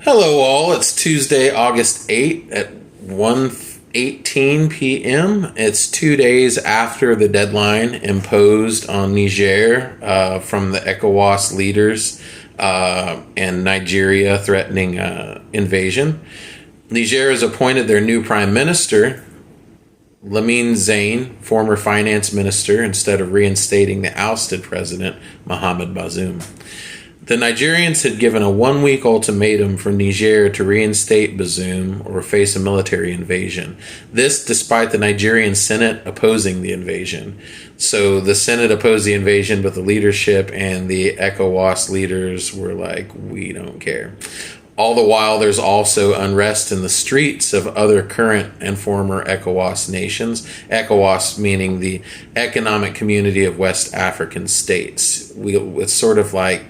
Hello, all. It's Tuesday, August 8th at 1:18 p.m. It's 2 days after the deadline imposed on Niger from the ECOWAS leaders and Nigeria threatening invasion. Niger has appointed their new prime minister, Lamine Zayn, former finance minister, instead of reinstating the ousted president, Mohamed Bazoum. The Nigerians had given a one-week ultimatum for Niger to reinstate Bazoum or face a military invasion. This despite the Nigerian Senate opposing the invasion. So the Senate opposed the invasion, but the leadership and the ECOWAS leaders were like, we don't care. All the while, there's also unrest in the streets of other current and former ECOWAS nations. ECOWAS meaning the Economic Community of West African States. It's sort of like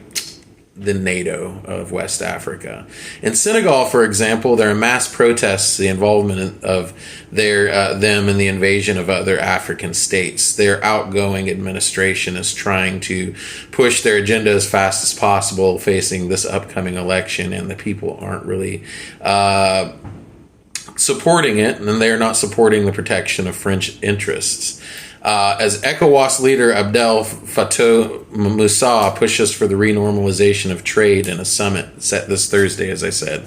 the NATO of West Africa. In Senegal, for example, there are mass protests, the involvement of them in the invasion of other African states. Their outgoing administration is trying to push their agenda as fast as possible facing this upcoming election, and the people aren't really supporting it, and they're not supporting the protection of French interests. As ECOWAS leader Abdel Fattah Moussa pushes for the renormalization of trade in a summit set this Thursday, as I said.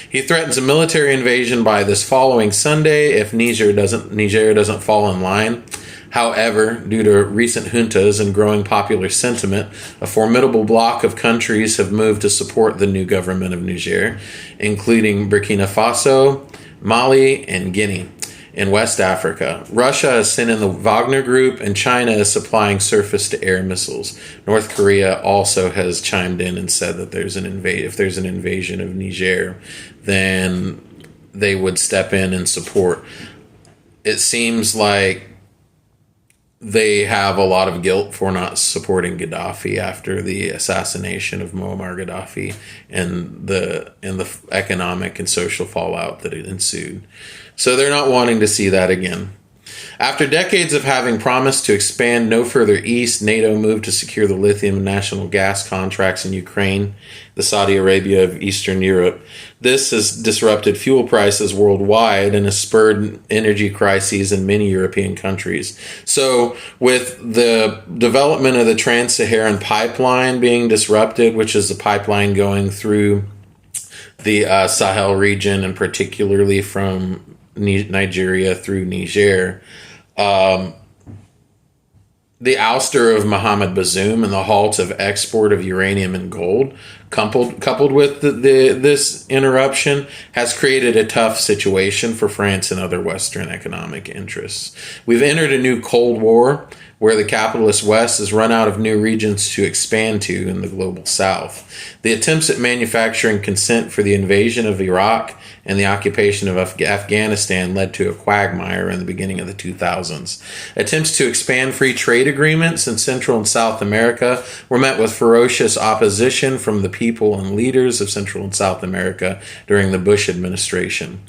He threatens a military invasion by this following Sunday if Niger doesn't fall in line. However, due to recent juntas and growing popular sentiment, a formidable bloc of countries have moved to support the new government of Niger, including Burkina Faso, Mali, and Guinea. In West Africa, Russia has sent in the Wagner Group, and China is supplying surface-to-air missiles. North Korea also has chimed in and said that if there's an invasion of Niger, then they would step in and support. It seems like they have a lot of guilt for not supporting Gaddafi after the assassination of Muammar Gaddafi and the economic and social fallout that it ensued. So they're not wanting to see that again. After decades of having promised to expand no further east, NATO moved to secure the lithium and national gas contracts in Ukraine, the Saudi Arabia of Eastern Europe. This has disrupted fuel prices worldwide and has spurred energy crises in many European countries. So with the development of the Trans-Saharan pipeline being disrupted, which is the pipeline going through the Sahel region and particularly from Nigeria through Niger, the ouster of Mohamed Bazoum and the halt of export of uranium and gold, coupled with this interruption, has created a tough situation for France and other Western economic interests. We've entered a new Cold War where the capitalist West has run out of new regions to expand to in the global South. The attempts at manufacturing consent for the invasion of Iraq and the occupation of Afghanistan led to a quagmire in the beginning of the 2000s. Attempts to expand free trade agreements in Central and South America were met with ferocious opposition from the people and leaders of Central and South America during the Bush administration.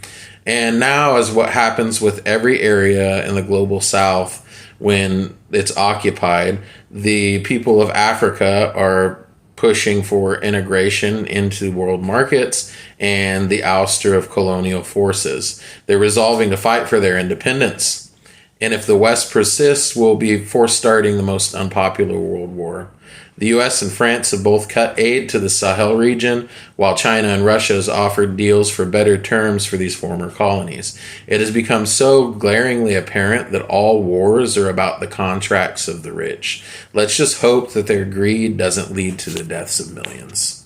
And now, as what happens with every area in the global South when it's occupied, the people of Africa are pushing for integration into world markets and the ouster of colonial forces. They're resolving to fight for their independence. And if the West persists, we'll be starting the most unpopular world war. The U.S. and France have both cut aid to the Sahel region, while China and Russia has offered deals for better terms for these former colonies. It has become so glaringly apparent that all wars are about the contracts of the rich. Let's just hope that their greed doesn't lead to the deaths of millions.